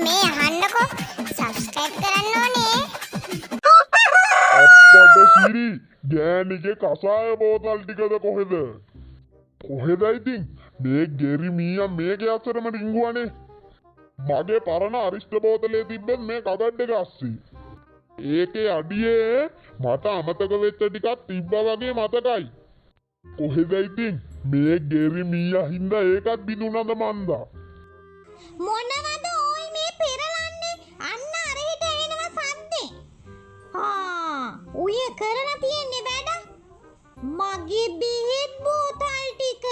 මේ අහන්නකෝ සබ්ස්ක්‍රයිබ් කරන්න ඕනේ. අප්පඩ සිරි ගෑණිගේ කසාය බෝතල් ටිකද කොහෙද? කොහෙද ඉතින් මේ ගෙරි මීයා මේකේ අතරම රිංගුවනේ. මගේ පරණ අරිෂ්ඨ බෝතලේ තිබ්බත් මේ කබඩ් එක අස්සී. ඒකේ අඩියේ මට අමතක වෙච්ච ටිකක් තිබ්බා වගේ මතකයි. කොහෙද ඉතින් මේ ගෙරි මීයා හින්දා ඒකත් බිඳුනද මන්දා. මොනවද ඔයි මේ පෙරලන්නේ? අන්න අර හිට එනවා සද්දේ. ඔය කරලා තියන්නේ වැඩ. මගේ බෙහෙත් බෝතල් ටික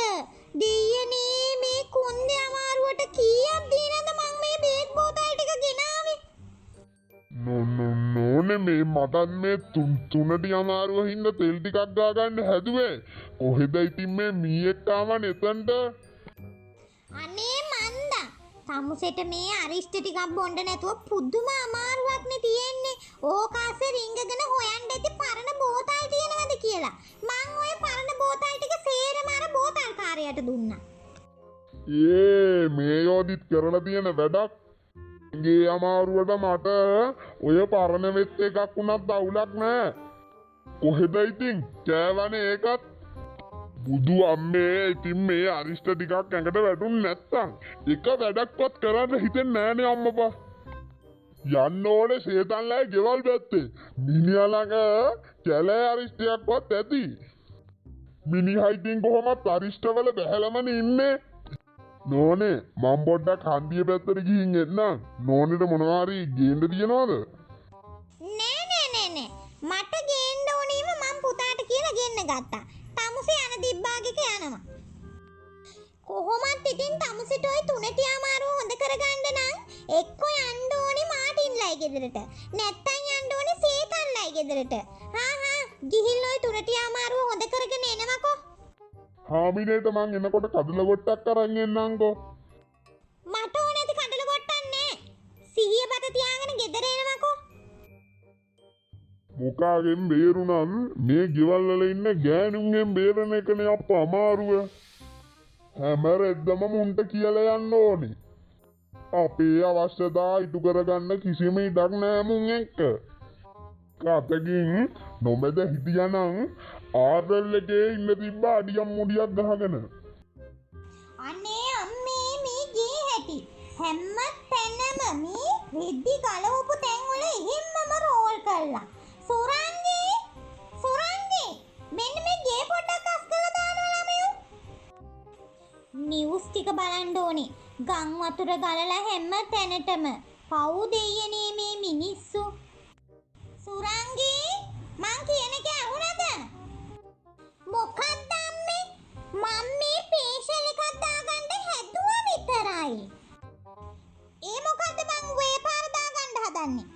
දෙයනේ මේ කොන්දේ අමාරුවට කීයක් දීනද මං මේ බෙහෙත් බෝතල් ටික ගෙනාවේ. නෝනේ මේ මටත් මේ තුනට අමාරුව හින්දා තෙල් ටිකක් ගා ගන්න හැදුවේ. කොහෙද ඉතින් මේ මීයක් ආවන එතනට? අනේ මන්දා තමුසෙට මේ අරිෂ්ඨ ටිකක් බොන්න නැතුව පුදුම අමාරුවක් නේ තියෙන්නේ. ඕකාසේ රිංගගෙන හොයන්න ඇති පරණ බෝතල් තියෙනවද කියලා. මං ඔය පරණ බෝතල් ටික සේරම අර බෝතල් කාරයට දුන්නා. මේ යෝදිත් කරලා තියෙන වැඩක්. ගේ අමාරුවට මට ඔය පරණ වෙච්ච එකක් වුණත් අවුලක් නෑ. කොහෙද ඉතින් කෑවනේ ඒකත්. බුදු අම්මේ ඉතින් මේ අරිෂ්ඨ ටිකක් ඇඟට වැටුන්නේ නැත්තම් එක වැඩක්වත් කරන්න හිතෙන්නේ නෑනේ අම්මපා. යන්න ඕනේ සේතන්ලයි ගෙවල් පැත්තේ. මිනිහා ළඟ කැලේ අරිෂ්ඨයක්වත් ඇති. මිනිහා ඉතින් කොහොමත් අරිෂ්ඨවල බැහැලමනේ ඉන්නේ. නෝනේ මම පොඩ්ඩක් හන්දිය පැත්තට ගිහින් එන්නම්. නෝනෙට මොනවා හරි ගේන්න තියනවද? නෑ මට ගේන්න ඕනේම මං පුතාට කියලා ගෙන්න ගත්තා. තමුසේ යන දිබ්බාගෙක යනවා. කොහොමත් ඉතින් තමුසෙට ওই තුනටි අමාරුව හොඳ කරගන්න නම් එක්ක යන්න ඕනේ මාටින්ලයි ගෙදරට. නැත්තම් යන්න ඕනේ සේතන්ලයි ගෙදරට. ගිහින් ওই තුනටි අමාරුව හොඳ කරගෙන එනවකෝ. හාමිනේට මං එනකොට කඩල ගොට්ටක් අරන් එන්නම්කෝ. මට ඕනේ ඇති කඩල ගොට්ටක් නෑ. සිහිය පත තියාගෙන ගෙදර එනවකෝ. මොකාගෙන් බේරුණම් මේ ගෙවල් වල ඉන්න ගෑනුන්ගෙන් බේරන එකනේ අප්පා අමාරුව. හැම රෙද්දම මුන්ට කියලා යන්න ඕනේ. අපේ අවශ්‍යතා ඉටු කරගන්න කිසිම ඉඩක් නෑ මුන් එක්ක. කතකින් නොමෙද හිටියනම් ආරල් එකේ ඉන්න තිබ්බ අඩියක් මුඩියක් ගහගෙන. අනේ අම්මේ මේ ගේ හැටි හැම තැනම මේ රෙද්දි ගලවපු තැන් වල එහෙම්මම රෝල් කරලා. සුරංගී මෙන්න මේ ගේ පොඩ්ඩක් අස් කරලා දානවා ළමයෝ. නිවුස් ටික බලන්න ඕනේ. ගම් වතුර ගලලා හැම තැනටම පව් දෙයනේ මේ මිනිස්සු. සුරංගී මං කියන එක ඇහුණද? මොකක්ද අම්මේ? මම මේ පේෂල් එකක් දාගන්න හැදුවා විතරයි. ඒ මොකද්ද මං වේ පාර දාගන්න හදන්නේ?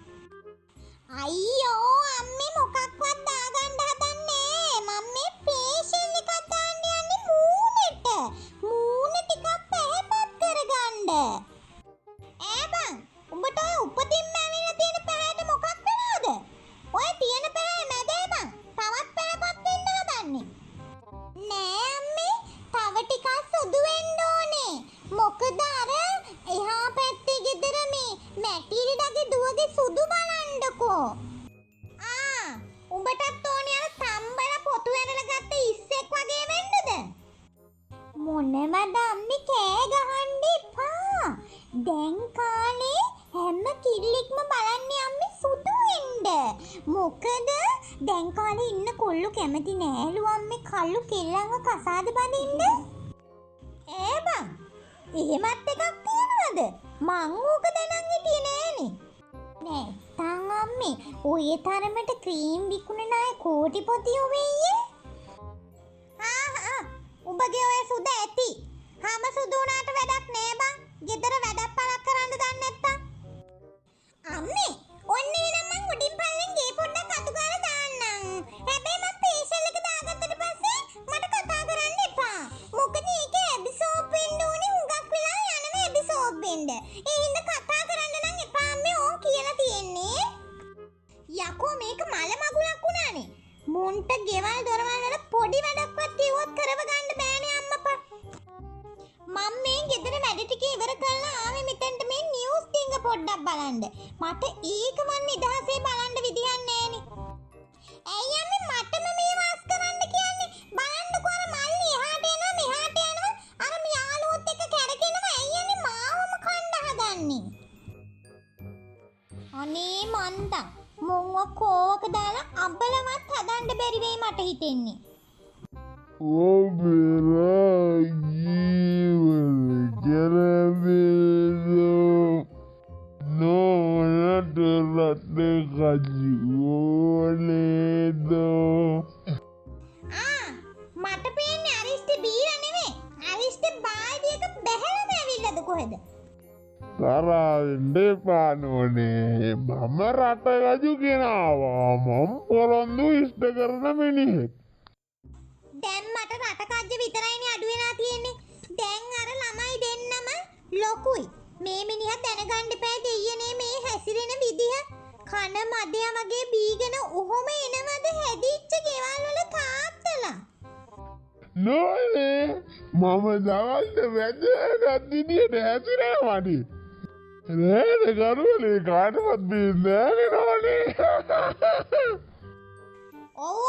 අයියෝ අම්මේ මොකක්වත් දාගන්න හදන්නේ. මම මේ පේෂල් එකක් දාන්න යන්නේ මූණට. මූණ ටිකක් පැහැපත් කරගන්න. බං උඹට ඔය උපතින්ම ඇවිල්ලා තියෙන පැහැට මොකක් වෙනවද? ඔය තියෙන පැහැ මැදේ බං. තවත් පැහැපත් වෙන්න හදන්නේ. නෑ අම්මේ තව ටිකක් සුදු වෙන්න ඕනේ. මොකද අර එහා පැත්තේ ගෙදර මේ මැටිරිඩගේ දුවගේ සුදු බලන්නකෝ. උඹටත් ඕනේ අර තම්බල පොතු ඇරලා ගත්ත ඉස්සෙක් වගේ වෙන්නද? මොනවද අම්මේ කෑ ගහන්න එපා. දැන් කාලේ හැම කිල්ලෙක්ම බලන්නේ අම්මේ සුදු වෙන්න. මොකද දැන් කාලේ ඉන්න කොල්ලෝ කැමති නෑලු අම්මේ කළු කෙල්ලන්ව කසාද බඳින්න. බං එහෙමත් එකක් තියනවද? මං ඕක දැනන් හිටියේ නෑනේ. නැත්තම් අම්මේ ඔය තරමට ක්‍රීම් විකුණන අය කෝටිපතියෝ වෙయ్యේ. උඹගේ ඔය සුද ඇති. හැම සුදු උනාට වැඩක් නෑ බං. ගෙදර වැඩක් පලක් කරන්න දන්නේ නැත්තම්. අම්මේ ඔන්න එහෙනම් මං උඩින් පල්ලෙන් ගේ පොඩ්ඩක් අතු ගාලා දාන්නම්. හැබැයි මං පේෂල් එක දාගත්තට පස්සේ මට කතා කරන්න එපා. මොකද ඒක ඇබ්සෝබ් වෙන්න ඕනේ හුඟක් වෙලා යනවා ඇබ්සෝබ් වෙන්න. ඒ හින්දා කතා කරන්න නම් එපා අම්මේ ඕන් කියලා තියෙන්නේ. යකෝ මේක මල මගුලක් වුණානේ. මුන්ට ගෙවල් දොරවල් වල පොඩි වැඩක්වත් කිව්වොත් කරව ගන්න බෑනේ අම්මපා. මම මේ ගෙදර වැඩ ටික ඉවර කරලා ආවේ මෙතෙන්ට මේ නිවුස් ටික පොඩ්ඩක් බලන්න. මට ඒක මන් නිදහසේ බලන්න විදියක් නෑනේ. ඇයි අම්මේ මටම මේ වාස් කරන්න කියන්නේ? බලන්නකෝ අර මල්ලි එහාට යනවා මෙහාට යනවා. අර යාළුවොත් එක්ක කැරකෙනවා. ඇයි අනේ මාවම කන්න හදන්නේ? අනේ මන්දා මොන්ව කෝක දාලා අබලවත් හදන්න බැරි වෙයි මට හිතෙන්නේ. මට පේන්නේ අරිෂ්ටි බීලා නෙමෙයි. අරිෂ්ටි බාල්දියක බැහැලම ඇවිල්ලාද කොහෙද? තරවෙන්න එපා නෝනේ. මම රට රජු කෙනාවා. මම පොරොන්දු ඉෂ්ට කරන මිනිහෙක්. දැන් මට රටකජ්ජ විතරයිනේ අඩු වෙලා තියෙන්නේ. දැන් අර ළමයි දෙන්නම ලොකුයි. මේ මිනිහා දැනගන්න එපා දෙයියනේ මේ හැසිරෙන විදිහ. කන මදයා වගේ බීගෙන ඔහොම එනවද හැදිච්ච ගෙවල් වල තාත්තලා. නෝනේ මම දවල්ට වැදගත් විදියට හැසිරෙනවානේ. නේද කරුවලේ කාටවත් බින්දෑනේ නෝනේ. ඔව්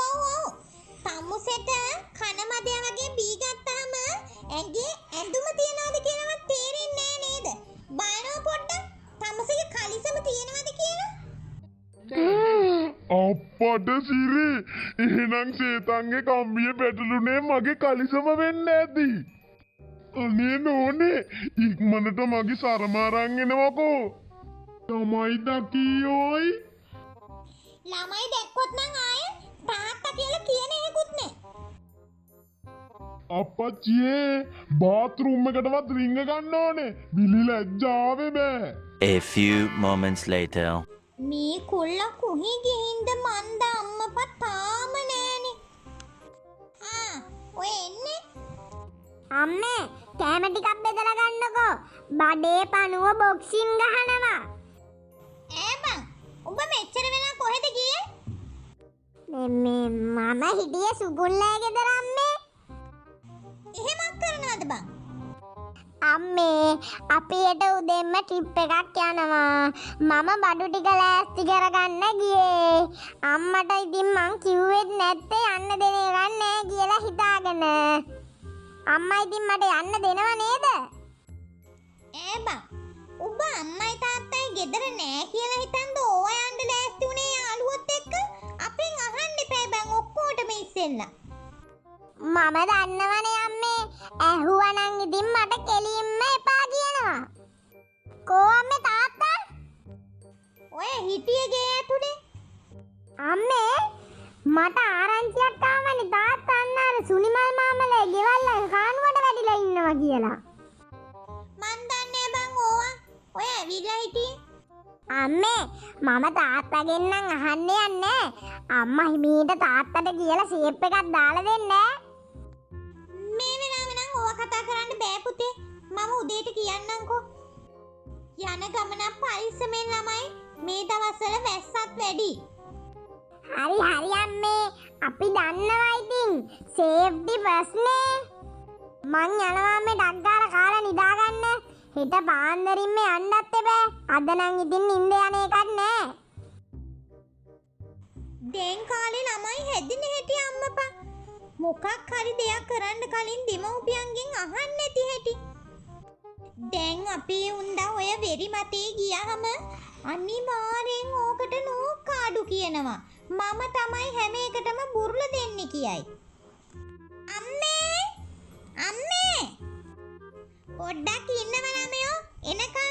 තමුසෙට කන මදයා වගේ බී ගත්තාම ඇඟේ ඇඳුම තියනවද කියලාවත් තේරෙන්නේ නෑ නේද? බලනවා පොඩ්ඩක් තමුසෙගේ කලිසම තියනවද කියලා. අප්පට සිරි එහෙනම් සේතන්ගේ කම්බිය පැටලුනේ මගේ කලිසම වෙන්න ඇති. අනේ නෝනේ ඉක්මනට මගේ සරම අරන් එනවකෝ. තමයි දකියෝයි. ළමයි දැක්කොත් නම් ආය තාත්තා කියලා කියන එකකුත් නෑ. අප්පච්චියේ බාත්රූම් එකටවත් රිංග ගන්න ඕනේ. බිලි ලැජ්ජාවේ බෑ. A few moments later. මේ කොල්ල කොහේ ගිහින්ද මන්ද අම්මපා තාම නෑනේ. ඔය එන්නේ. අම්මේ කෑම ටිකක් බෙදලා ගන්නකෝ. බඩේ පණුව බොක්සින් ගහනවා. බං ඔබ මෙච්චර වෙලා කොහෙද ගියේ? මේ මම හිටියේ සුගුල්ලේ ගෙදර අම්මේ. එහෙමත් කරනවද බං? අම්මේ අපිට උදෙන්ම ට්‍රිප් එකක් යනවා. මම බඩු ටික ලෑස්ති කරගන්න ගියේ. අම්මට ඉතින් මං කිව්වෙත් නැත්තේ යන්න දෙන එකක් නෑ කියලා හිතාගෙන. අම්මා ඉතින් මට යන්න දෙනව නේද? බං ඔබ අම්මයි තාත්තයි ගෙදර නෑ කියලා හිතන්ද ඕවා යන්න ලෑස්ති උනේ යාළුවොත් එක්ක? අපෙන් අහන්න එපා බං ඔක්කොටම ඉස්සෙල්ලා. මම දන්නවනේ අම්මේ. ඇහුවනම් ඉතින් මට කෙලින්ම එපා කියනවා. කෝ අම්මේ තාත්තා? ඔය හිටියේ ගේ ඇතුලේ. අම්මේ මට ආරංචියක් ආවනේ තාත්තා අන්න අර සුනිමල් මාමලේ ගෙවල් කානුවට වැඩිලා ඉන්නවා කියලා. මන් දන්නේ බං ඕවා. ඔය ඇවිල්ලා හිටියේ. අම්මේ මම තාත්තගෙන් නම් අහන්න යන්නේ. අම්මා හිමීට තාත්තට කියලා ෂේප් එකක් දාලා දෙන්නේ. මේ වෙලාවෙ නම් ඕවා කතා කරන්න බෑ පුතේ. මම උදේට කියන්නම්කෝ. යන ගමන පරිස්සමෙන් ළමයි. මේ දවස්වල වැස්සත් වැඩි. හරි අම්මේ. අපි දන්නවා ඉතින්. සේෆ්ටි ෆස්ට් නේ. මං යනවා මේ ඩග්ගාර කාලා නිදාගන්න. හෙට පාන්දරින්ම යන්නත් එපා. අද නම් ඉතින් නිින්ද යන එකක් නෑ. දැන් කාලේ ළමයි හැදින හැටි අම්මපා. මොකක් හරි දෙයක් කරන්න කලින් දෙමව්පියන්ගෙන් අහන්න නැති හැටි. දැන් අපේ උන්දා ඔය වෙරි මතේ ගියාම අනිවාර්යෙන් ඕකට නෝකාඩු කියනවා. මම තමයි හැම එකටම බුරුල දෙන්නේ කියයි. අම්මේ පොඩ්ඩක් ඉන්නව ළමයෝ. එනකම්